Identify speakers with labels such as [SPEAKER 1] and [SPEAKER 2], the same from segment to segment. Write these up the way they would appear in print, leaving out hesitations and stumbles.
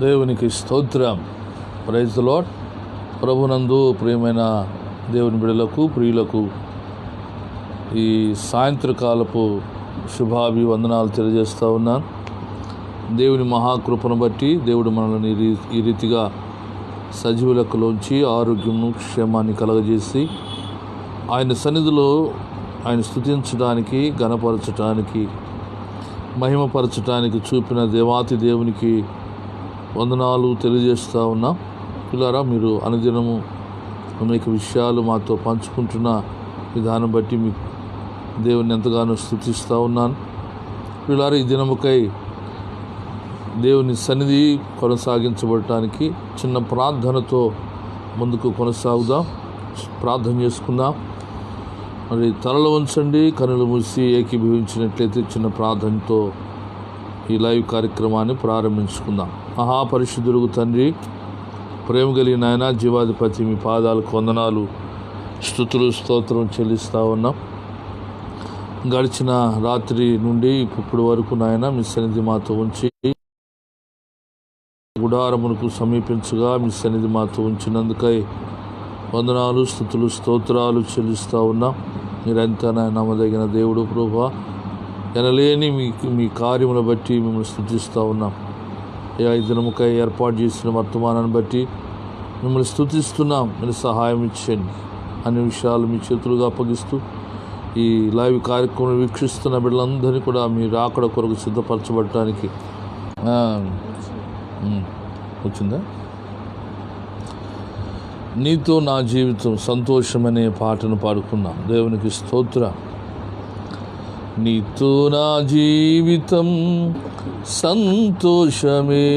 [SPEAKER 1] దేవునికి స్తోత్రం. Praise the Lord. ప్రభునందు ప్రియమైన దేవుని బిడ్డలకు, ప్రియులకు ఈ సాయంత్రకాలపు శుభాభివందనాలు తెలియజేస్తూ ఉన్నాను. దేవుని మహాకృపను బట్టి దేవుడు మనల్ని ఈ రీతిగా సజీవులకులోంచి ఆరోగ్యము, క్షేమాన్ని కలగజేసి ఆయన సన్నిధిలో ఆయన స్తుతించడానికి, ఘనపరచడానికి, మహిమపరచడానికి చూపిన దేవాతి దేవునికి వందనాలు తెలియజేస్తూ ఉన్నాం. పిల్లారా, మీరు అనుదినము అనేక విషయాలు మాతో పంచుకుంటున్న విధానం బట్టి మీ దేవుని ఎంతగానో స్తుతిస్తూ ఉన్నాను. పిల్లారా, ఈ దినముకై దేవుని సన్నిధి కొనసాగించబడటానికి చిన్న ప్రార్థనతో ముందుకు కొనసాగుదాం. ప్రార్థన చేసుకుందాం. మరి తలలు ఉంచండి, కనులు మూసి ఏకీభవించినట్లయితే చిన్న ప్రార్థనతో ఈ లైవ్ కార్యక్రమాన్ని ప్రారంభించుకుందాం. మహాపరిశుద్ధుడు తండ్రి, ప్రేమ కలిగిన ఆయన, జీవాధిపతి, మీ పాదాలకు వందనాలు, స్తుతులు, స్తోత్రం చెల్లిస్తూ ఉన్నాం. గడిచిన రాత్రి నుండి ఇప్పుడు వరకు నాయన మీ సన్నిధి మాతో ఉంచి గుడారమునకు సమీపించగా మీ సన్నిధి మాతో ఉంచినందుకై వందనాలు, స్తుతులు, స్తోత్రాలు చెల్లిస్తూ ఉన్నాం. మీరంతా నమ్మదగిన దేవుడు ప్రభువా. ఎనలేని మీ కార్యములను బట్టి మిమ్మల్ని స్తుతిస్తూ ఉన్నాం. ఈ దినముకై ఏర్పాటు చేసిన వర్తమానాన్ని బట్టి మిమ్మల్ని స్తుతిస్తున్నాం. మీరు సహాయం ఇచ్చేయండి. అన్ని విషయాలు మీ చేతులుగా అప్పగిస్తూ ఈ లైవ్ కార్యక్రమం వీక్షిస్తున్న బిడ్డలందరినీ కూడా మీరు రాకడ కొరకు సిద్ధపరచబడటానికి వచ్చిందా? నీతో నా జీవితం సంతోషమనే పాటను పాడుకున్నాం. దేవునికి స్తోత్రం. నీతో నా జీవితం సంతోషమే,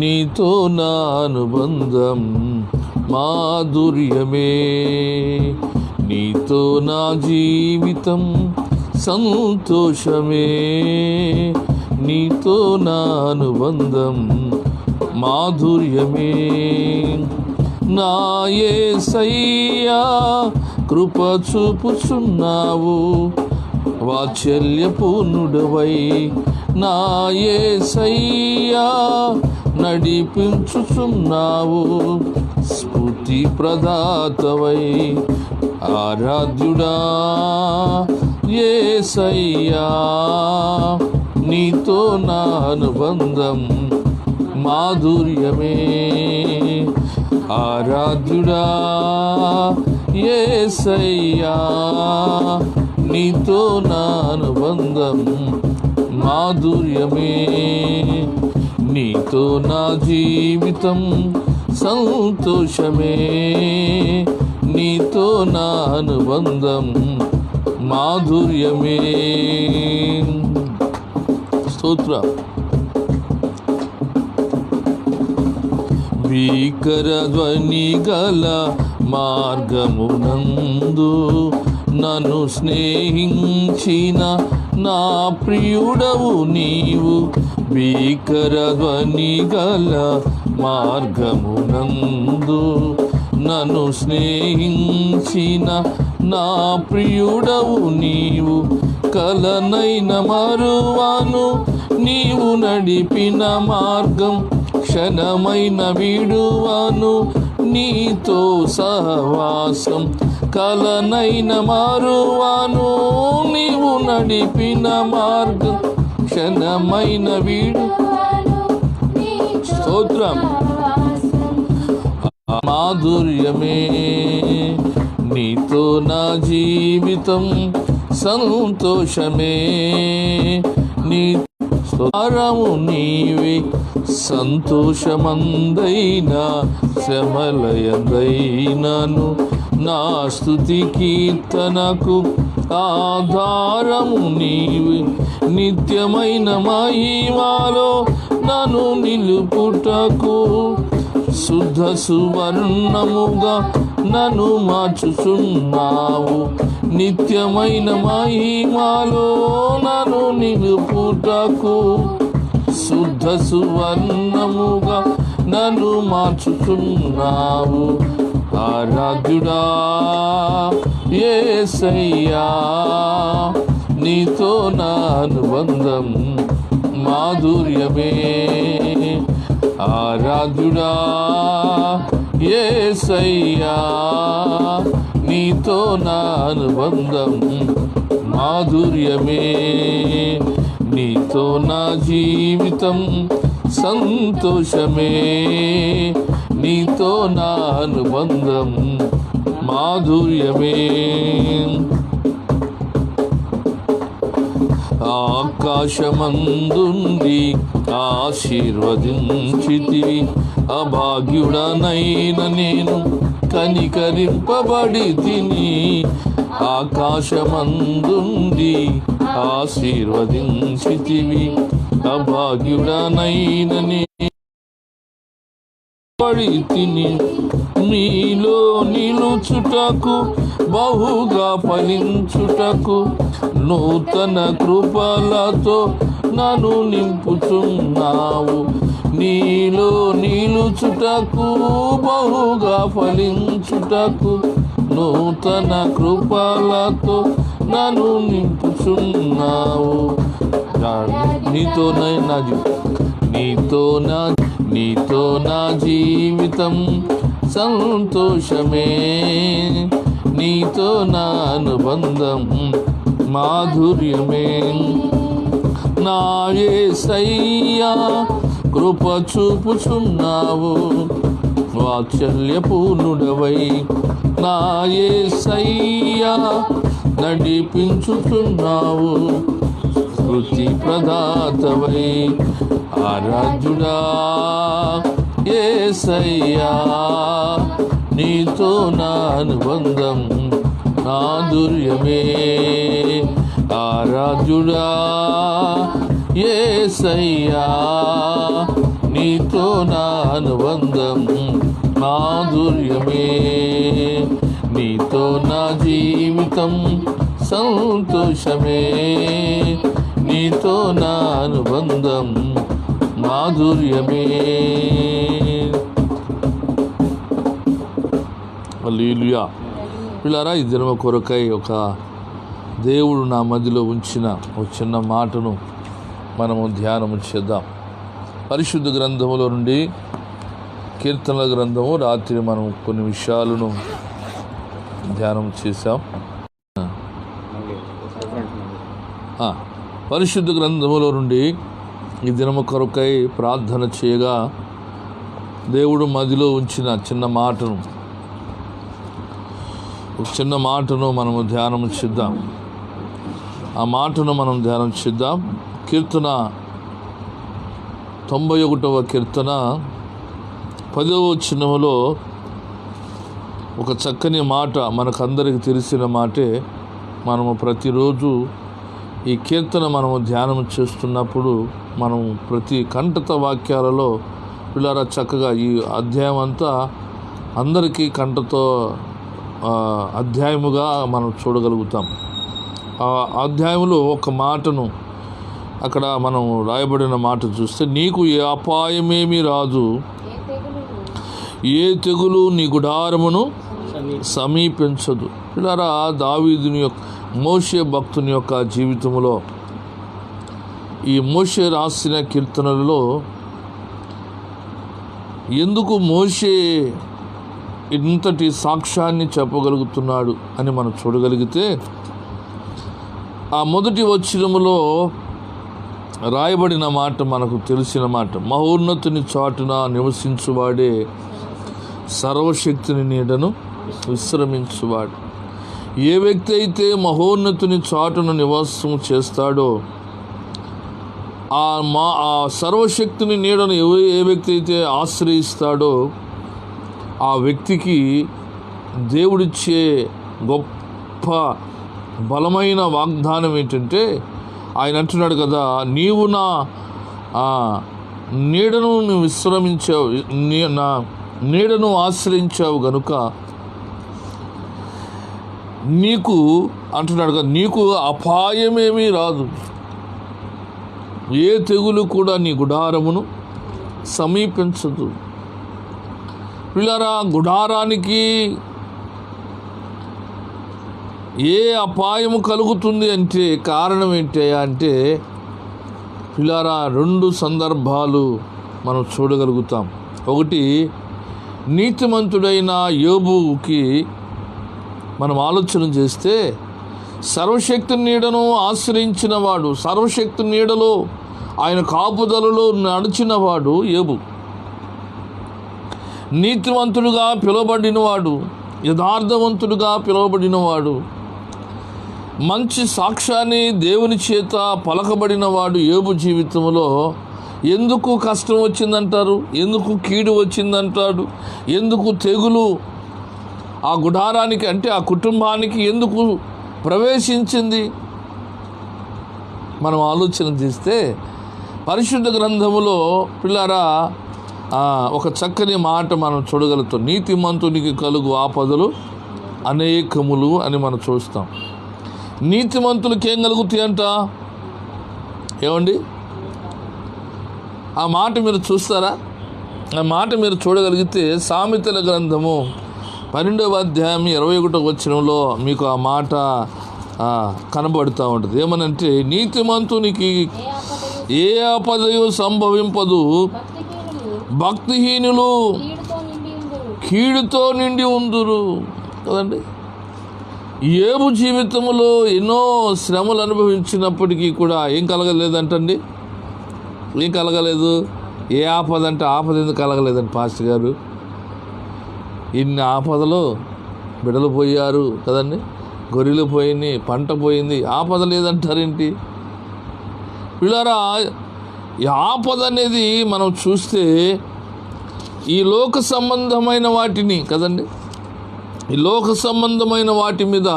[SPEAKER 1] నీతో నా అనుబంధం మాధుర్యమే. నీతో నా జీవితం సంతోషమే, నీతో నా అనుబంధం మాధుర్యమే. నా యేసయ్యా కృప చూపుచున్నావు, వాత్సల్యపూర్ణుడవై నా యేసయ్యా నడిపించుచున్నావు, స్ఫూర్తి ప్రదాతవై ఆరాధ్యుడా యేసయ్యా. నీతో నా అనుబంధం మాధుర్యమే. ఆరాధ్యుడా యేసయ్యా, నీతో నా అనుబంధం మాధుర్యమే. నీతో నా జీవితం సంతోషమే, నీతో నా అనుబంధం మాధుర్యమే. స్తోత్రం. భీకర ధ్వని గల మార్గమునందు నన్ను స్నేహించిన నా ప్రియుడవు నీవు. భీకర ధ్వని గల మార్గమునందు నన్ను స్నేహించిన నా ప్రియుడవు నీవు. కలనైన మరువాను నీవు నడిపిన మార్గం, క్షణమైన విడువాను నీతో సహవాసం. కలనైన మారువాను నీవు నడిపిన మార్గం, క్షణమైన స్తోత్రం మాధుర్యమే. నీతో నా జీవితం సంతోషమే, నీ స్తోత్రము నీవే. సంతోషమందైనా శ్రమలయందైనాను నా స్తుతి కీర్తనకు ఆధారము నీవే. నిత్యమైన మహిమలో నన్ను నిలుపుటకు శుద్ధ సువర్ణముగా నన్ను మార్చుచున్నావు. నిత్యమైన మహిమలో నన్ను నిలుపుటకు శుద్ధ సువర్ణముగా నన్ను మార్చుచున్నావు. ఆరాధ్యుడా యేసయ్యా, నీతో నా అనుబంధం మాధుర్యమే. ఆరాధ్యుడా యేసయ్యా, నీతో నా అనుబంధం మాధుర్యమే, నీతో నా జీవితం సంతోషమే, నీతో నా అనుబంధం మాధుర్యమే. ఆకాశమందుండి ఆశీర్వదించితివి, అభాగ్యుడనైన నేను కనికరింపబడి తిని. ఆకాశమందుండి ఆశీర్వదించితివి, అభాగ్యుడనైన పడి తిని. నీలో నిలుచుటకు బహుగా ఫలించుటకు నూతన కృపలతో నన్ను నింపుచున్నావు. నీలో నిలుచుటకు బహుగా ఫలించుటకు నూతన కృపలతో నన్ను నింపుచున్నావు. నీతో నా జీవితం సంతోషమే, నీతో నా అనుబంధం మాధుర్యమే. నా యేసయ్యా కృప చూపుచున్నావు, వాత్సల్యపూర్ణుడవై నా యేసయ్యా నడిపించుచున్నావు. కృతి ప్రదాతవై ఆరాధ్యుడా యేసయ్యా, నీతో నా అనుబంధం మాధుర్యమే. ఆరాధ్యుడా యేసయ్యా, నీతో నా అనుబంధం మాధుర్యమే, నీతో నా జీవితం సంతోషమే, నీతో నా అనుబంధం మాధుర్యమే. హల్లెలూయా. పిల్లారా, ఈ దినము కొరకై ఒక దేవుడు నా మధ్యలో ఉంచిన ఒక చిన్న మాటను మనము ధ్యానము చేద్దాం. పరిశుద్ధ గ్రంథములో నుండి కీర్తనల గ్రంథము. రాత్రి మనం కొన్ని విషయాలను ధ్యానం చేశాం. పరిశుద్ధ గ్రంథములో నుండి ఈ దినము కొరకై ప్రార్థన చేయగా దేవుడు మదిలో ఉంచిన చిన్న మాటను మనము ధ్యానం చేద్దాం. ఆ మాటను మనం ధ్యానం చేద్దాం. కీర్తన 91వ కీర్తన 10వ వచనములో ఒక చక్కని మాట, మనకందరికి తెలిసిన మాటే. మనము ప్రతిరోజు ఈ కీర్తన మనము ధ్యానం చేస్తున్నప్పుడు మనం ప్రతి కంఠత వాక్యాలలో పిల్లరా చక్కగా ఈ అధ్యాయం అంతా అందరికీ కంఠతో అధ్యాయముగా మనం చూడగలుగుతాం. ఆ అధ్యాయంలో ఒక మాటను అక్కడ మనం రాయబడిన మాట చూస్తే, నీకు ఏ అపాయమేమీ రాదు, ఏ తెగులు నీ గుడారమును సమీపించదు. పిల్లరా, దావీదుని యొక్క మోషే భక్తుని యొక్క జీవితంలో ఈ మోషే రాసిన కీర్తనలలో ఎందుకు మోషే ఇంతటి సాక్ష్యాన్ని చెప్పగలుగుతున్నాడు అని మనం చూడగలిగితే, ఆ మొదటి వచనములో రాయబడిన మాట మనకు తెలిసిన మాట. మహోన్నతుని చాటున నివసించువాడే సర్వశక్తిని నీడను విశ్రమించువాడు. ఏ వ్యక్తి అయితే మహోన్నతుని చాటున నివాసం చేస్తాడో, ఆ సర్వశక్తిని నీడను ఏ వ్యక్తి అయితే ఆశ్రయిస్తాడో ఆ వ్యక్తికి దేవుడిచ్చే గొప్ప బలమైన వాగ్దానం ఏంటంటే, ఆయన అంటున్నాడు కదా, నీవు నా నీడను విశ్రమించావు, నా నీడను ఆశ్రయించావు గనుక నీకు అంటున్నాడు కదా, నీకు అపాయమేమీ రాదు, ఏ తెగులు కూడా నీ గుడారమును సమీపించదు. పిల్లరా, గుడారానికి ఏ అపాయము కలుగుతుంది అంటే కారణం ఏంటి అంటే, పిల్లరా, 2 సందర్భాలు మనం చూడగలుగుతాం. ఒకటి, నీతిమంతుడైన యోబుకి మనం ఆలోచన చేస్తే సర్వశక్తి నీడను ఆశ్రయించిన వాడు, సర్వశక్తి నీడలో ఆయన కాపుదలలో నడిచినవాడు యోబు. నీతివంతుడుగా పిలువబడినవాడు, యథార్థవంతుడుగా పిలువబడినవాడు, మంచి సాక్ష్యాన్ని దేవుని చేత పలకబడినవాడు యోబు జీవితంలో ఎందుకు కష్టం వచ్చిందంటారు? ఎందుకు కీడు వచ్చిందంటాడు? ఎందుకు తెగులు ఆ గుడారానికి అంటే ఆ కుటుంబానికి ఎందుకు ప్రవేశించింది? మనం ఆలోచన చేస్తే పరిశుద్ధ గ్రంథములో పిల్లారా ఒక చక్కని మాట మనం చూడగలుగుతాం. నీతిమంతునికి కలుగు ఆపదలు అనేకములు అని మనం చూస్తాం. నీతిమంతులకి ఏం కలుగుతాయంట? ఏమండి ఆ మాట మీరు చూస్తారా? ఆ మాట మీరు చూడగలిగితే సామెతల గ్రంథము 12వ అధ్యాయం 21వ వచనంలో మీకు ఆ మాట కనబడుతూ ఉంటుంది. ఏమనంటే, నీతిమంతునికి ఏ ఆపదయు సంభవింపదు, భక్తిహీనులు కీడుతో నిండి ఉందురు. కదండి, యోబు జీవితంలో ఎన్నో శ్రమలు అనుభవించినప్పటికీ కూడా ఏం కలగలేదంటండి? ఏం కలగలేదు? ఏ ఆపద అంటే ఆపద ఎందుకు కలగలేదండి పాస్టర్ గారు? ఇన్ని ఆపదలు, బిడలు పోయారు కదండి, గొర్రెలు పోయినాయి, పంట పోయింది, ఆపద లేదంటారేంటి? పిల్లరా, ఈ ఆపద అనేది మనం చూస్తే ఈ లోక సంబంధమైన వాటిని కదండి, ఈ లోక సంబంధమైన వాటి మీద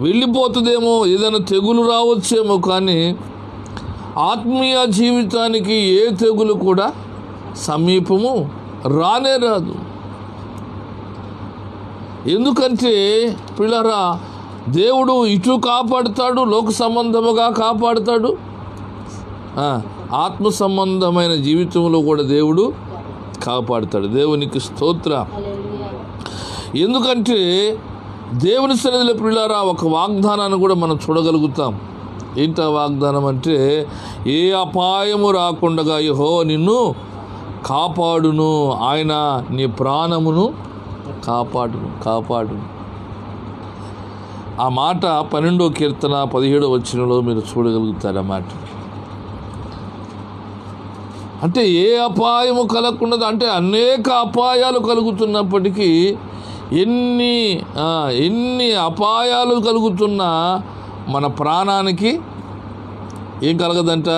[SPEAKER 1] వెళ్ళిపోతుందేమో, ఏదైనా తెగులు రావచ్చేమో, కానీ ఆత్మీయ జీవితానికి ఏ తెగులు కూడా సమీపము రానే రాదు. ఎందుకంటే పిల్లరా, దేవుడు ఇటు కాపాడుతాడు, లోక సంబంధముగా కాపాడుతాడు, ఆత్మ సంబంధమైన జీవితంలో కూడా దేవుడు కాపాడుతాడు. దేవునికి స్తోత్ర. ఎందుకంటే దేవుని సన్నిధిలో పిల్లారా ఒక వాగ్దానాన్ని కూడా మనం చూడగలుగుతాం. ఏంటి ఆ వాగ్దానం అంటే, ఏ అపాయము రాకుండా యెహోవా నిన్ను కాపాడును, ఆయన నీ ప్రాణమును కాపాడును. ఆ మాట 12వ కీర్తన 17వ వచనంలో మీరు చూడగలుగుతారు. ఆ మాట అంటే ఏ అపాయము కలగకుండా, అంటే అనేక అపాయాలు కలుగుతున్నప్పటికీ, ఎన్ని అపాయాలు కలుగుతున్నా మన ప్రాణానికి ఏం కలగదంట?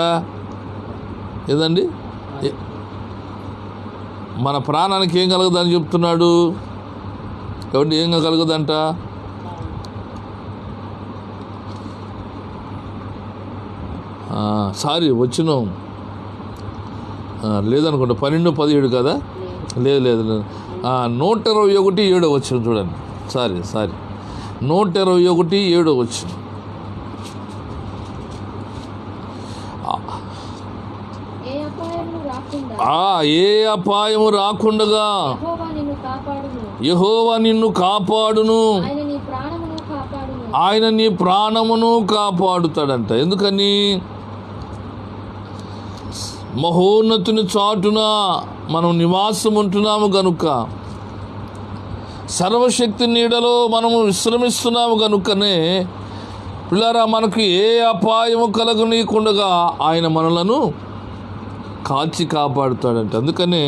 [SPEAKER 1] ఏదండి, మన ప్రాణానికి ఏం కలగదని చెప్తున్నాడు? కాబట్టి ఏం కలగదంట? వచ్చినాం లేదనుకుంటా, 12:17 కదా? లేదు 121:7 వచ్చిన చూడండి. సారీ 121:7 వచ్చిన. ఏ అపాయము రాకుండగా యెహోవా నిన్ను కాపాడును, ఆయన నీ ప్రాణమును కాపాడుతాడంట. ఎందుకని? మహోన్నతుని చాటున మనం నివాసం ఉంటున్నాము గనుక, సర్వశక్తి నీడలో మనము విశ్రమిస్తున్నాము గనుకనే పిల్లారా, మనకు ఏ అపాయము కలగనీయకుండా ఆయన మనలను కాచి కాపాడుతాడంట. అందుకనే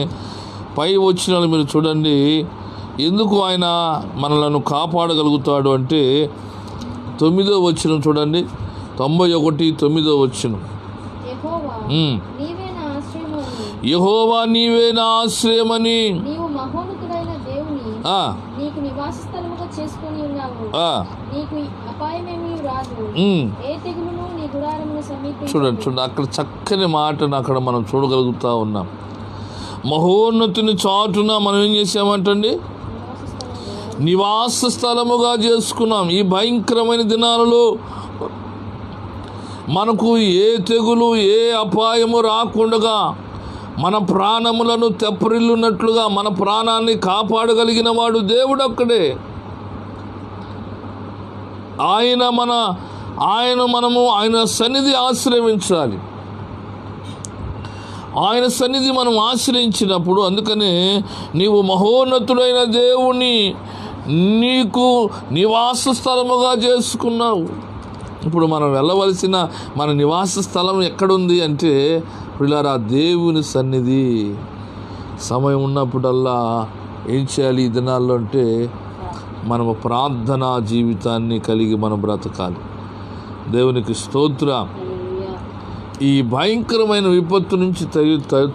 [SPEAKER 1] పై వచ్చిన మీరు చూడండి, ఎందుకు ఆయన మనలను కాపాడగలుగుతాడు అంటే 9వ వచనం చూడండి, 91:9 వచనం. యెహోవా నీవే నా ఆశ్రయమని చూడండి అక్కడ చక్కని మాటను అక్కడ మనం చూడగలుగుతా ఉన్నాం. మహోన్నతుని చాటున మనం ఏం చేసామంటండి? నివాస స్థలముగా చేసుకున్నాం. ఈ భయంకరమైన దినాలలో మనకు ఏ తెగులు, ఏ అపాయము రాకుండా మన ప్రాణములను తెప్పరిల్లున్నట్లుగా మన ప్రాణాన్ని కాపాడగలిగిన వాడు దేవుడు ఒక్కడే. మనము ఆయన సన్నిధి ఆశ్రయించాలి. ఆయన సన్నిధి మనం ఆశ్రయించినప్పుడు, అందుకనే నీవు మహోన్నతుడైన దేవుని నీకు నివాస స్థలముగా చేసుకున్నావు. ఇప్పుడు మనం వెళ్ళవలసిన మన నివాస స్థలం ఎక్కడుంది అంటే పిల్లరా, దేవుని సన్నిధి. సమయం ఉన్నప్పుడల్లా ఏం చేయాలి ఈ దినాల్లో అంటే మనము ప్రార్థనా జీవితాన్ని కలిగి మనం బ్రతకాలి. దేవునికి స్తోత్రం. ఈ భయంకరమైన విపత్తు నుంచి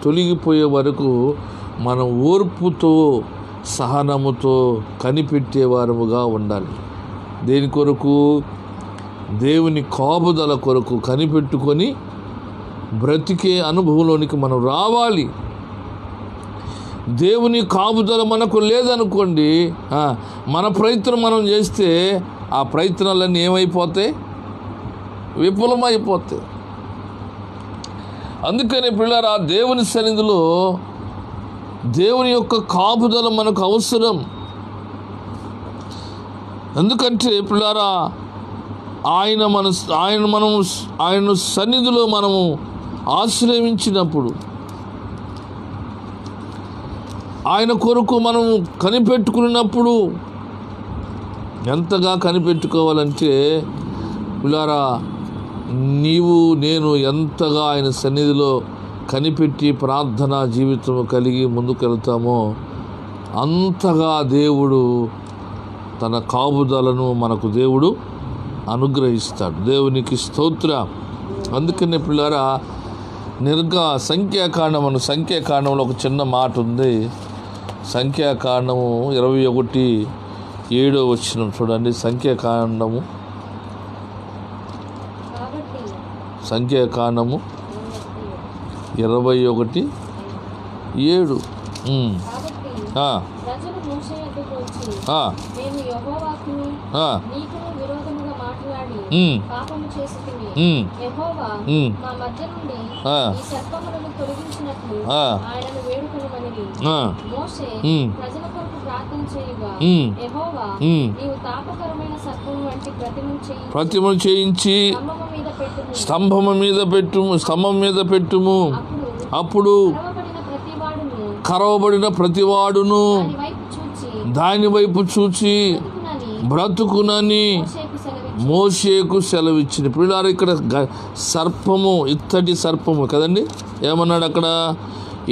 [SPEAKER 1] తొలగిపోయే వరకు మనం ఓర్పుతో సహనముతో కనిపెట్టేవారముగా ఉండాలి. దేని కొరకు? దేవుని కాపుదల కొరకు కనిపెట్టుకొని బ్రతికే అనుభవంలోనికి మనం రావాలి. దేవుని కాపుదల మనకు లేదనుకోండి, మన ప్రయత్నం మనం చేస్తే ఆ ప్రయత్నాలన్నీ ఏమైపోతాయి? విఫలమైపోతాయి. అందుకని పిల్లరా, దేవుని సన్నిధిలో దేవుని యొక్క కాపుదల మనకు అవసరం. ఎందుకంటే పిల్లరా, ఆయన సన్నిధిలో మనము ఆశ్రయించినప్పుడు, ఆయన కొరకు మనం కనిపెట్టుకున్నప్పుడు, ఎంతగా కనిపెట్టుకోవాలంటే పిల్లారా, నీవు నేను ఎంతగా ఆయన సన్నిధిలో కనిపెట్టి ప్రార్థనా జీవితం కలిగి ముందుకెళ్తామో అంతగా దేవుడు తన కాపుదలను మనకు దేవుడు అనుగ్రహిస్తాడు. దేవునికి స్తోత్రం. అందుకనే పిల్లారా, సంఖ్యాకాండంలో ఒక చిన్న మాట ఉంది. సంఖ్యాకాండము 21:7 చూడండి. సంఖ్యాకాండము 21:7. ప్రతిమను చేయించి స్తంభం మీద పెట్టుము. అప్పుడు కరవబడిన ప్రతివాడును దాని వైపు చూచి బ్రతుకునని మోషేకు సెలవిచ్చింది. పిల్లారు, ఇక్కడ సర్పము, ఇత్తడి సర్పము కదండి. ఏమన్నాడు అక్కడ?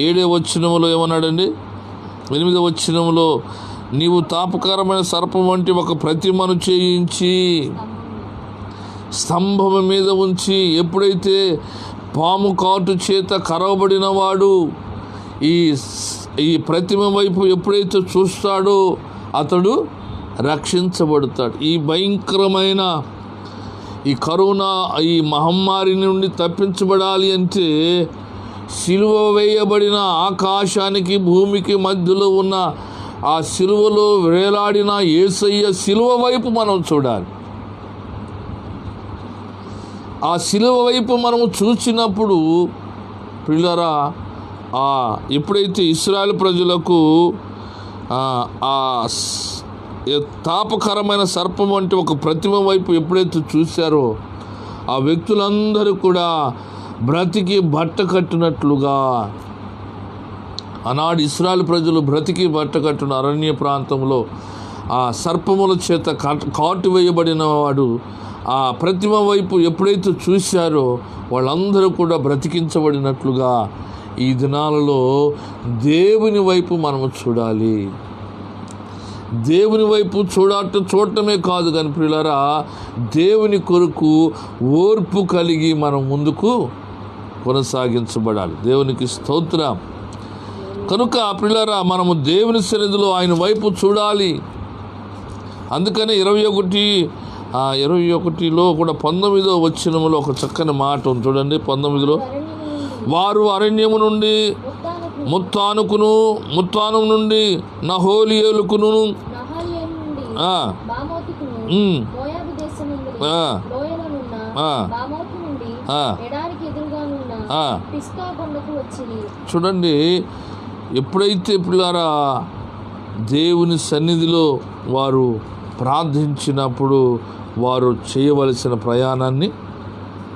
[SPEAKER 1] 7వ వచనములో ఏమన్నాడండి? 8వ వచనములో, నీవు తాపకరమైన సర్పం వంటి ఒక ప్రతిమను చేయించి స్తంభము మీద ఉంచి, ఎప్పుడైతే పాము కాటు చేత కరవబడిన వాడు ఈ ప్రతిమ వైపు ఎప్పుడైతే చూస్తాడో అతడు రక్షించబడతాడు. ఈ భయంకరమైన ఈ కరోనా ఈ మహమ్మారి నుండి తప్పించబడాలి అంటే సిలువ వేయబడిన ఆకాశానికి భూమికి మధ్యలో ఉన్న ఆ సిలువలో వేలాడిన యేసయ్య సిలువ వైపు మనం చూడాలి. ఆ సిలువ వైపు మనము చూసినప్పుడు పిల్లరా, ఎప్పుడైతే ఇశ్రాయేలు ప్రజలకు ఆ తాపకరమైన సర్పం వంటి ఒక ప్రతిమ వైపు ఎప్పుడైతే చూశారో ఆ వ్యక్తులందరూ కూడా బ్రతికి బట్ట కట్టినట్లుగా, ఆనాడు ఇశ్రాయేలు ప్రజలు బ్రతికి బట్ట కట్టిన అరణ్య ప్రాంతంలో ఆ సర్పముల చేత కాటు వేయబడిన వాడు ఆ ప్రతిమ వైపు ఎప్పుడైతే చూశారో వాళ్ళందరూ కూడా బ్రతికించబడినట్లుగా ఈ దినాలలో దేవుని వైపు మనము చూడాలి. దేవుని వైపు చూడటమే కాదు కానీ ప్రియులారా, దేవుని కొరకు ఓర్పు కలిగి మనం ముందుకు కొనసాగించబడాలి. దేవునికి స్తోత్రం. కనుక ప్రియులారా, మనము దేవుని సన్నిధిలో ఆయన వైపు చూడాలి. అందుకనే 21:21లో కూడా 19వ వచనములో ఒక చక్కని మాట ఉంది చూడండి. 19లో, వారు అరణ్యము నుండి ముత్తాను నుండి నహోలియేలుకును చూడండి. ఎప్పుడైతే పిల్లారా దేవుని సన్నిధిలో వారు ప్రార్థించినప్పుడు వారు చేయవలసిన ప్రయాణాన్ని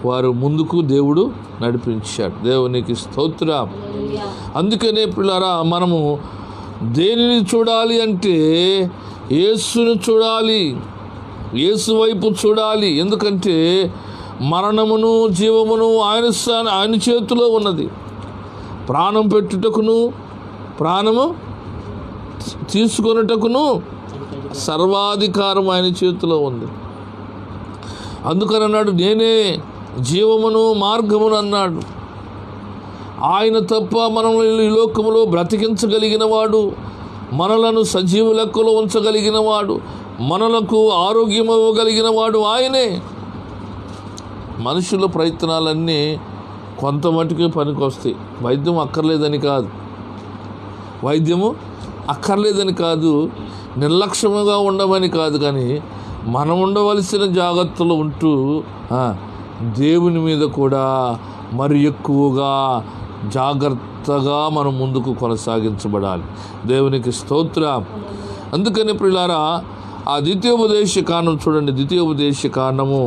[SPEAKER 1] వారు ముందుకు దేవుడు నడిపించాడు. దేవునికి స్తోత్రం. అందుకనే పిల్లరా, మనము దేనిని చూడాలి అంటే యేసుని చూడాలి, యేసు వైపు చూడాలి. ఎందుకంటే మరణమును జీవమును ఆయన చేతిలో ఉన్నది. ప్రాణం పెట్టుటకును ప్రాణము తీసుకొనుటకును సర్వాధికారం ఆయన చేతిలో ఉంది. అందుకని అన్నాడు, నేనే జీవమును మార్గమును అన్నాడు. ఆయన తప్ప మనల్ని ఈ లోకములో బ్రతికించగలిగిన వాడు, మనలను సజీవ లెక్కలో ఉంచగలిగిన వాడు, మనలకు ఆరోగ్యం ఇవ్వగలిగిన వాడు ఆయనే. మనుషుల ప్రయత్నాలన్నీ కొంత మటుకే పనికొస్తాయి. వైద్యం అక్కర్లేదని కాదు, వైద్యము అక్కర్లేదని కాదు, నిర్లక్ష్యముగా ఉండమని కాదు, కానీ మనం ఉండవలసిన జాగ్రత్తలు ఉంటూ దేవుని మీద కూడా మరి ఎక్కువగా జాగ్రత్తగా మనం ముందుకు కొనసాగించబడాలి. దేవునికి స్తోత్రం. అందుకని ప్రియులారా, ఆ ద్వితీయోపదేశ కాండం చూడండి. ద్వితీయోపదేశ కాండము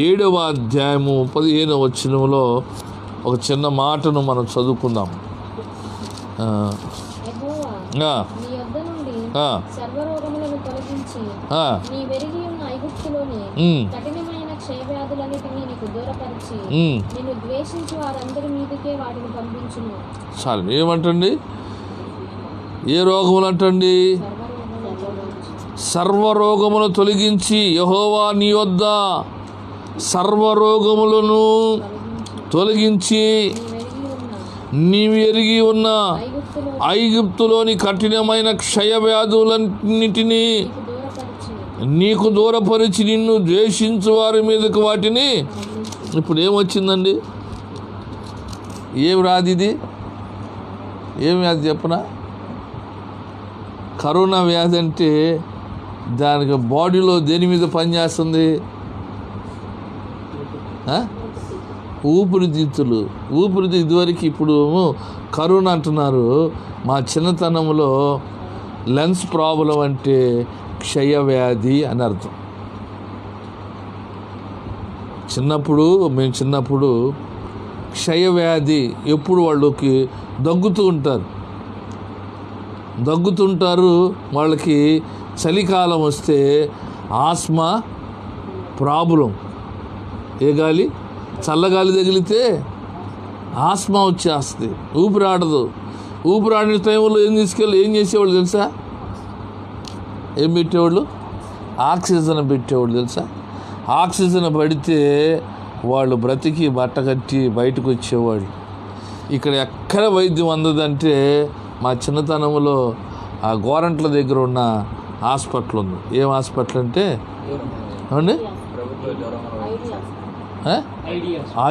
[SPEAKER 1] 7వ అధ్యాయము 15వ వచనంలో ఒక చిన్న మాటను మనం చదువుకుందాం. చాలు. ఏమంటండి? ఏ రోగములు అంటండి? సర్వరోగములు తొలగించి యెహోవా నీ వద్ద సర్వరోగములను తొలగించి నీవు ఎరిగి ఉన్న ఐగుప్తులోని కఠినమైన క్షయవ్యాధులన్నిటినీ నీకు దూరపరిచి నిన్ను ద్వేషించు వారి మీదకి వాటిని. ఇప్పుడు ఏమొచ్చిందండి? ఏం వ్యాధి ఇది? ఏం వ్యాధి చెప్పనా? కరోనా వ్యాధి అంటే దానికి బాడీలో దేని మీద పనిచేస్తుంది? ఊపిరితిత్తులు. ఇదివరకు ఇప్పుడు కరోనా అంటున్నారు. మా చిన్నతనంలో లెన్స్ ప్రాబ్లం అంటే క్షయవ్యాధి అని అర్థం. మేము చిన్నప్పుడు క్షయవ్యాధి ఎప్పుడు వాళ్ళకి దగ్గుతుంటారు. వాళ్ళకి చలికాలం వస్తే ఆస్మా ప్రాబ్లం. ఏ గాలి? చల్లగాలి తగిలితే ఆస్మా వచ్చేస్తుంది, ఊపిరాడదు. ఊపిరాడిన టైంలో ఏం చేసేవాళ్ళు తెలుసా? ఏం పెట్టేవాళ్ళు? ఆక్సిజన్ పెట్టేవాళ్ళు తెలుసా? ఆక్సిజన్ పడితే వాళ్ళు బ్రతికి బట్ట కట్టి బయటకు వచ్చేవాళ్ళు. ఇక్కడ ఎక్కడ వైద్యం అందదంటే మా చిన్నతనంలో ఆ గోరంట్ల దగ్గర ఉన్న హాస్పిటల్ ఉంది. ఏం హాస్పిటల్ అంటే ఏమండి?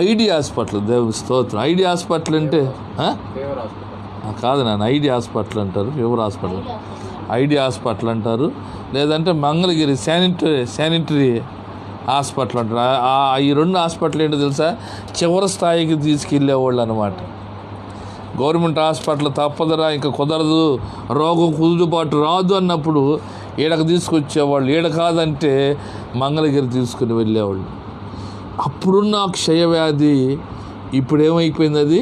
[SPEAKER 1] ID hospital. దేవుని స్తోత్రం. ఐడి హాస్పిటల్ అంటే కాదు నాన్న, ఐడి హాస్పిటల్ అంటారు. ఫీవర్ హాస్పిటల్ ఐడి హాస్పిటల్ అంటారు. లేదంటే మంగళగిరి శానిటరీ హాస్పిటల్ అంటారు. ఈ 2 హాస్పిటల్ ఏంటో తెలుసా? చివరి స్థాయికి తీసుకెళ్ళేవాళ్ళు అన్నమాట. గవర్నమెంట్ హాస్పిటల్ తప్పదరా, ఇంకా కుదరదు, రోగం కుదురుబాటు రాదు అన్నప్పుడు ఈడకు తీసుకొచ్చేవాళ్ళు. ఈడ కాదంటే మంగళగిరి తీసుకుని వెళ్ళేవాళ్ళు. అప్పుడున్న క్షయవ్యాధి ఇప్పుడు ఏమైపోయింది? అది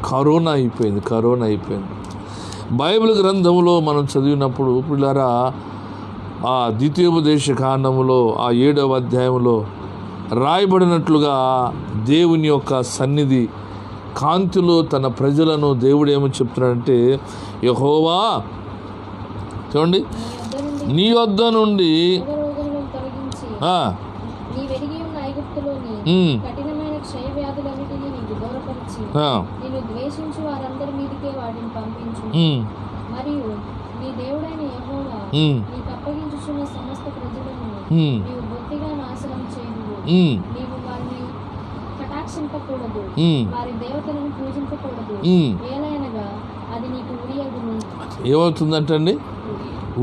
[SPEAKER 1] కరోనా అయిపోయింది. బైబిల్ గ్రంథంలో మనం చదివినప్పుడు పిల్లరా, ఆ ద్వితీయోపదేశ కాండములో ఆ 7వ అధ్యాయంలో రాయబడినట్లుగా దేవుని యొక్క సన్నిధి కాంతిలో తన ప్రజలను దేవుడు ఏమో చెప్తున్నాడంటే, యెహోవా చూడండి, నీ వద్ద నుండి ఏమవుతుందంటండి?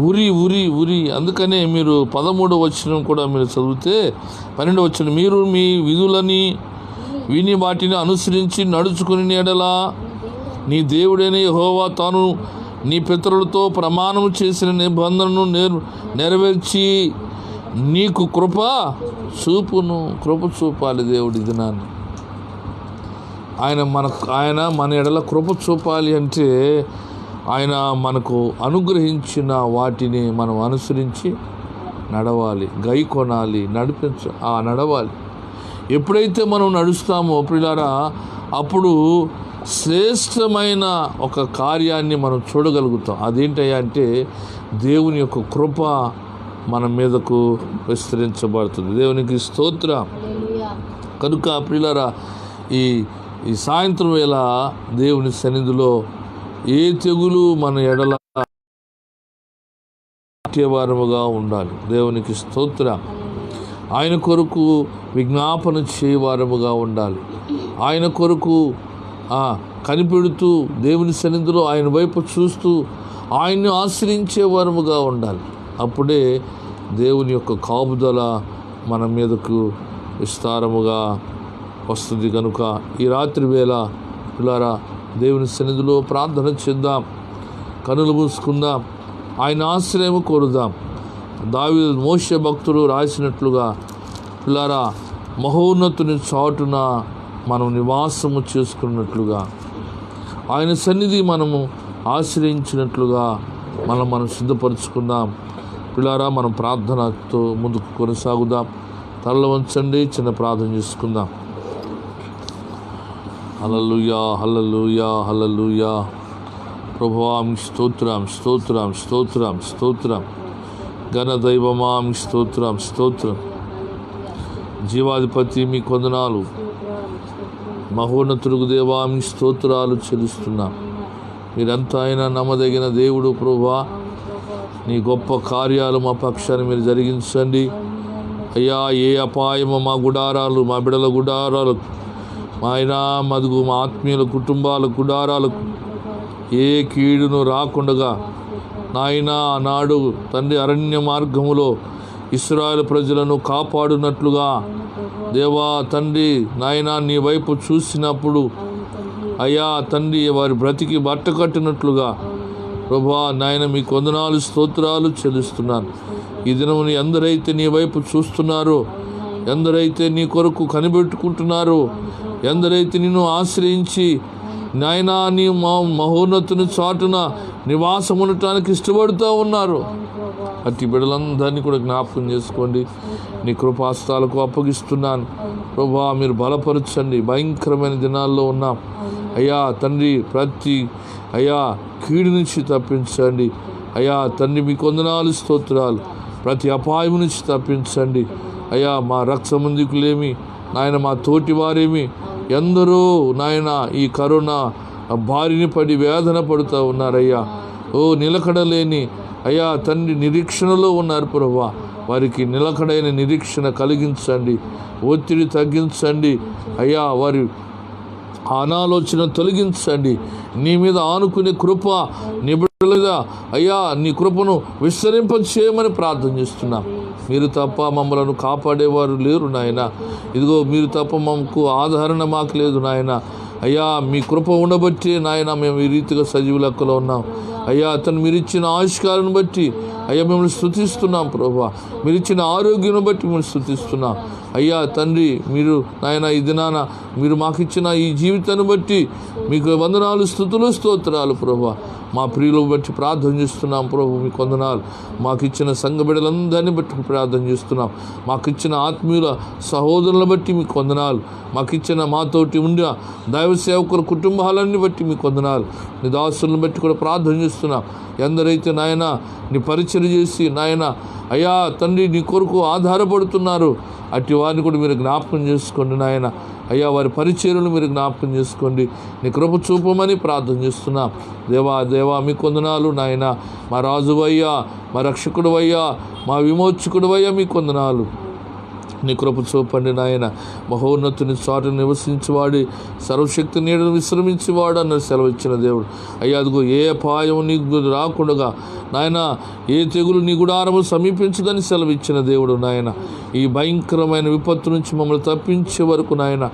[SPEAKER 1] ఉరి. అందుకనే మీరు 13వ వచనం కూడా మీరు చదివితే 12వ వచనం, మీరు మీ విధులని విని వాటిని అనుసరించి నడుచుకుని ఎడలా నీ దేవుడైన యెహోవా తాను నీ పితరులతో ప్రమాణం చేసిన నిబంధనను నెరవేర్చి నీకు కృప చూపును కృప చూపాలి దేవుడి దినాన్ని. ఆయన మన ఎడల కృప చూపాలి అంటే ఆయన మనకు అనుగ్రహించిన వాటిని మనం అనుసరించి నడవాలి, గైకొనాలి, నడవాలి. ఎప్పుడైతే మనం నడుస్తామో ప్రియులారా, అప్పుడు శ్రేష్టమైన ఒక కార్యాన్ని మనం చూడగలుగుతాం. అదేంటయ్యా అంటే దేవుని యొక్క కృప మన మీదకు విస్తరించబడుతుంది. దేవునికి స్తోత్రం. కనుక ప్రియులారా, ఈ సాయంత్రం వేళ దేవుని సన్నిధిలో ఏ తెగులు మన ఎడల వారముగా ఉండాలి. దేవునికి స్తోత్రం. ఆయన కొరకు విజ్ఞాపన చేయవారముగా ఉండాలి. ఆయన కొరకు కనిపెడుతూ దేవుని సన్నిధిలో ఆయన వైపు చూస్తూ ఆయన్ని ఆశ్రయించే వారముగా ఉండాలి. అప్పుడే దేవుని యొక్క కాపుదల మన మీదకు విస్తారముగా వస్తుంది. కనుక ఈ రాత్రి వేళ పిల్లారా, దేవుని సన్నిధిలో ప్రార్థన చేద్దాం, కనులు మూసుకుందాం, ఆయన ఆశ్రయం కోరుదాం. దావీదు మోషే భక్తుడు రాసినట్లుగా పిల్లారా, మహోన్నతుని చాటున మనం నివాసము చేసుకున్నట్లుగా, ఆయన సన్నిధి మనము ఆశ్రయించినట్లుగా మనం సిద్ధపరచుకుందాం. పిల్లారా, మనం ప్రార్థనతో ముందుకు కొనసాగుదాం. తలలో వంచండి, చిన్న ప్రార్థన చేసుకుందాం. హల్లెలూయా, హల్లెలూయా, హల్లెలూయా. ప్రభువా మీకు స్తోత్రం, స్తోత్రం, స్తోత్రం, స్తోత్రం. ఘనదైవమా మీకు స్తోత్రం, స్తోత్రం. జీవాధిపతి మీకు వందనాలు. మహోన్నతులకు దేవా మీ స్తోత్రాలు చెల్లిస్తున్నాం. మీరంతా అయినా నమ్మదగిన దేవుడు ప్రభువా. నీ గొప్ప కార్యాలు మా పక్షాన్ని మీరు జరిగించండి అయ్యా. ఏ అపాయమో మా గుడారాలు, మా బిడల గుడారాలకు, మా మా ఆత్మీయుల కుటుంబాల గుడారాలకు ఏ కీడును రాకుండగా నాయనా, ఆనాడు తండ్రి అరణ్య మార్గములో ఇశ్రాయేలు ప్రజలను కాపాడునట్లుగా దేవా తండ్రి నాయనా, నీ వైపు చూసినప్పుడు అయ్యా తండ్రి వారి బ్రతికి బట్ట కట్టినట్లుగా ప్రభువా నాయన మీకు వందనాలు, స్తోత్రాలు చెల్లిస్తున్నాను. ఈ దినముని ఎందరైతే నీ వైపు చూస్తున్నారో, ఎందరైతే నీ కొరకు కనిపెట్టుకుంటున్నారో, ఎందరైతే నిన్ను ఆశ్రయించి నాయనా నీ మహోన్నతుని చాటున నివాసం ఉండటానికి ఇష్టపడుతూ ఉన్నారు, అట్టి బిడ్డలందరినీ కూడా జ్ఞాపకం చేసుకోండి. నీ కృపాస్తాలకు అప్పగిస్తున్నాను ప్రభువా. మీరు బలపరచండి. భయంకరమైన దినాల్లో ఉన్నాం అయ్యా తండ్రి. ప్రతి అయ్యా కీడు నుంచి తప్పించండి అయ్యా తండ్రి. మీకు వందనాలు, స్తోత్రాలు. ప్రతి అపాయం నుంచి తప్పించండి అయ్యా. మా రక్త సంబంధికులేమి నాయన, మా తోటి వారేమి ఎందరో నాయన ఈ కరోనా బారిన పడి వేదన పడుతూ ఉన్నారయ్యా. ఓ నిలకడలేని అయ్యా తండ్రి నిరీక్షణలో ఉన్నారు ప్రభువా. వారికి నిలకడైన నిరీక్షణ కలిగించండి, ఒత్తిడి తగ్గించండి అయ్యా. వారి అనాలోచన తొలగించండి. నీ మీద ఆనుకునే కృప నీ బిడ్డలుగా అయ్యా నీ కృపను విస్తరింప చేయమని ప్రార్థన చేస్తున్నాం. మీరు తప్ప మమ్మలను కాపాడేవారు లేరు నాయన. ఇదిగో మీరు తప్ప మాకు ఆదరణ మాకు లేదు నాయన. అయ్యా మీ కృప ఉండబట్టి నాయన మేము ఈ రీతిగా సజీవ లెక్కలో ఉన్నాం అయ్యా. అతను మీరు ఇచ్చిన ఆయుష్కాలను బట్టి అయ్యా మిమ్మల్ని స్తుతిస్తున్నాం ప్రభువా. మీరు ఇచ్చిన ఆరోగ్యం బట్టి మిమ్మల్ని స్తుతిస్తున్నాం అయ్యా తండ్రి. మీరు నాయన ఈ దినాన మీరు మాకు ఇచ్చిన ఈ జీవితాన్ని బట్టి మీకు వందనాలు, స్తుతులు, స్తోత్రాలు ప్రభువా. మా ప్రియులను బట్టి ప్రార్థన చేస్తున్నాం ప్రభు. మీకు వందనాలు. మాకు ఇచ్చిన సంఘ బిడ్డలందరినీ బట్టి ప్రార్థన చేస్తున్నాం. మాకు ఇచ్చిన ఆత్మీయుల సహోదరులను బట్టి మీకు వందనాలు. మాకు ఇచ్చిన మాతోటి ఉండిన దైవ సేవకుల కుటుంబాలన్నీ బట్టి మీకు వందనాలు. నీ దాసులను బట్టి కూడా ప్రార్థన చేస్తున్నాం. ఎందరైతే నాయన నీ పరిచయం చేసి నాయన అయ్యా తండ్రి నీ కొరకు ఆధారపడుతున్నారు, అట్టి వారిని కూడా మీరు జ్ఞాపకం చేసుకోండి నాయన. అయ్యా వారి పరిచర్యలు మీరు జ్ఞాపకం చేసుకోండి. నీ కృప చూపమని ప్రార్థన చేస్తున్నాం దేవా. దేవా మీకు వందనాలు నాయన. మా రాజువయ్యా, మా రక్షకుడు అయ్యా, మా విమోచకుడు అయ్యా మీకు వందనాలు. నీ కృప చూపండి నాయన. మహోన్నతుని చాటు నివసించేవాడి సర్వశక్తి నీడను విశ్రమించేవాడు అన్నది సెలవు ఇచ్చిన దేవుడు అయ్యా. అదిగో ఏ అపాయం నీకు రాకుండా నాయన, ఏ తెగులు నీ గుడారము సమీపించదని సెలవు ఇచ్చిన దేవుడు నాయన. ఈ భయంకరమైన విపత్తు నుంచి మమ్మల్ని తప్పించే వరకు నాయన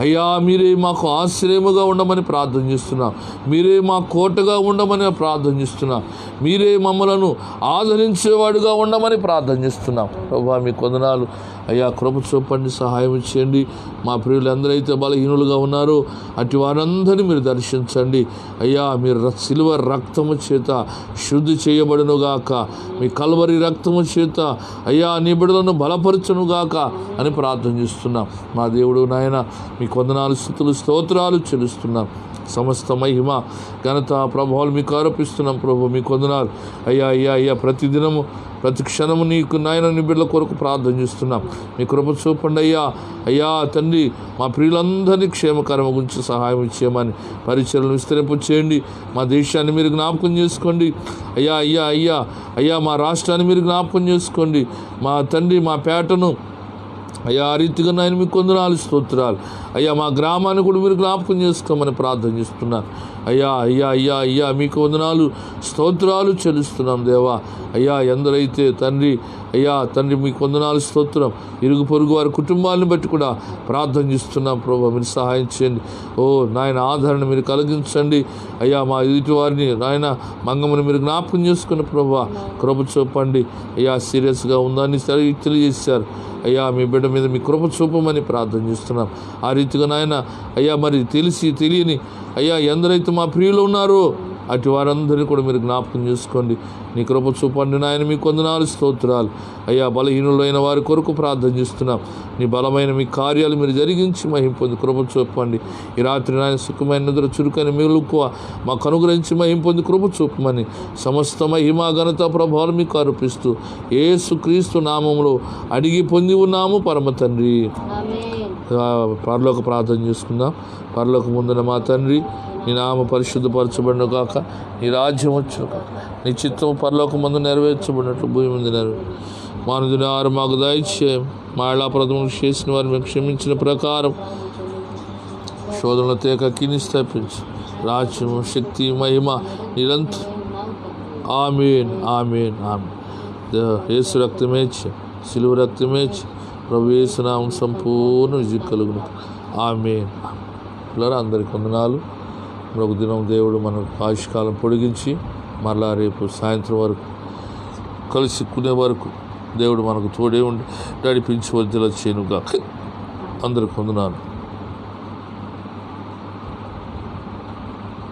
[SPEAKER 1] అయ్యా మీరే మాకు ఆశ్రయముగా ఉండమని ప్రార్థన చేస్తున్నాం. మీరే మా కోటగా ఉండమని ప్రార్థన చేస్తున్నాం. మీరే మమ్మలను ఆదరించేవాడుగా ఉండమని ప్రార్థన చేస్తున్నాం ప్రభువా. మీకు వందనాలు అయ్యా కృప చూపండి, సహాయం చేయండి. మా ప్రియులు ఎందరైతే బలహీనులుగా ఉన్నారో అటు వారందరినీ మీరు దర్శించండి. అయ్యా మీరు సిలువ రక్తము చేత శుద్ధి చేయబడునుగాక, మీ కల్వరి రక్తము చేత అయ్యా నీ బిడ్డలను బలపరచునుగాక అని ప్రార్థన చేస్తున్నాం. మా దేవుడు నాయన మీకు వందనాలు, స్తుతులు, స్తోత్రాలు చెల్లిస్తున్నాం. సమస్త మహిమ ఘనత ప్రభావాలు మీకు ఆరోపిస్తున్నాం ప్రభు. మీకు వందనాలు అయ్యా. అయ్యా అయ్యా ప్రతిదినము ప్రతి క్షణము నీకు నాయన నీ బిడ్డల కొరకు ప్రార్థన చేస్తున్నాం. మీ కృప చూపండి అయ్యా. అయ్యా తండ్రి, మా ప్రియులందరినీ క్షేమకరమ గురించి సహాయం చేయమని పరిచయలను విస్తరింపు చేయండి. మా దేశాన్ని మీరు జ్ఞాపకం చేసుకోండి అయ్యా. అయ్యా అయ్యా అయ్యా మా రాష్ట్రాన్ని మీరు జ్ఞాపకం చేసుకోండి. మా తండ్రి మా పేటను అయ్యా ఆ రీతిగా నాయన మీకు వందనాలు, స్తోత్రాలు అయ్యా. మా గ్రామాన్ని కూడా మీరు జ్ఞాపకం చేసుకోమని ప్రార్థన చేస్తున్నాను అయ్యా. అయ్యా అయ్యా అయ్యా మీకు వందనాలు, స్తోత్రాలు చెల్లిస్తున్నాం దేవా. అయ్యా ఎందరైతే తండ్రి అయ్యా తండ్రి మీకు వందనాలు, స్తోత్రం ఇరుగు పొరుగు వారి కుటుంబాలను బట్టి కూడా ప్రార్థన చేస్తున్నాం ప్రభు. మీరు సహాయం చేయండి ఓ నాయన. ఆదరణ మీరు కలిగించండి అయ్యా. మా ఎదుటి వారిని నాయన మంగమ్మని మీరు జ్ఞాపకం చేసుకున్న ప్రభు. కృప చూపండి అయ్యా. సీరియస్గా ఉందని తెలియజేశారు అయ్యా. మీ బిడ్డ మీద మీ కృప చూపమని ప్రార్థన చేస్తున్నాం. ఆ రీతిగా నాయన అయ్యా మరి తెలిసి తెలియని అయ్యా ఎందరైతే మా ప్రియులు ఉన్నారో అటు వారందరినీ కూడా మీరు జ్ఞాపకం చేసుకోండి. నీ కృప చూపండి నాయన. మీకు వందనాలు, స్తోత్రాలు అయ్యా. బలహీనులైన వారి కొరకు ప్రార్థన చేస్తున్నాం. నీ బలమైన మీ కార్యాలు మీరు జరిగించి మహిమ పొంది కృప చూపండి. ఈ రాత్రి నాయన సుఖమైన నిద్ర చురుకని మెలుకువ మాకు అనుగ్రహించి మహిమ పొంది కృప చూపమని సమస్త మహిమ ఘనత ప్రభావాలు మీకు ఆరోపిస్తూ యేసుక్రీస్తు నామములో అడిగి పొంది ఉన్నాము పరమ తండ్రి. పరలోక ప్రార్థన చేసుకుందాం. పరలోక ముందున మా తండ్రి, నీ నామ పరిశుద్ధపరచబడిన కాక, నీ రాజ్యం వచ్చును కాక, నీ చిత్తం పరలోక ముందు నెరవేర్చబడినట్లు భూమి మీద మానవుని ఆరు మాకు దయచేయం. మా అపరాధములు చేసిన వారిని మేము క్షమించిన ప్రకారం శోధనల తేక కిని స్థాపించి రాజ్యం, శక్తి, మహిమ నిరంతరం. ఆమేన్ ఆమేన్ ఆమేన్. యేసు రక్తమే సిలువ రక్తమే ప్రభు యేసు నామం సంపూర్ణ విజయం కలుగును. ఆమేన్. అందరికీ వందనాలు. మరొక దినం దేవుడు మన ఆయుష్కాలం పొడిగించి మరలా రేపు సాయంత్రం వరకు కలుసుకునే వరకు దేవుడు మనకు తోడే ఉండి నడిపించి వర్ధల చేయనుగా. అందరికి వందనాలు.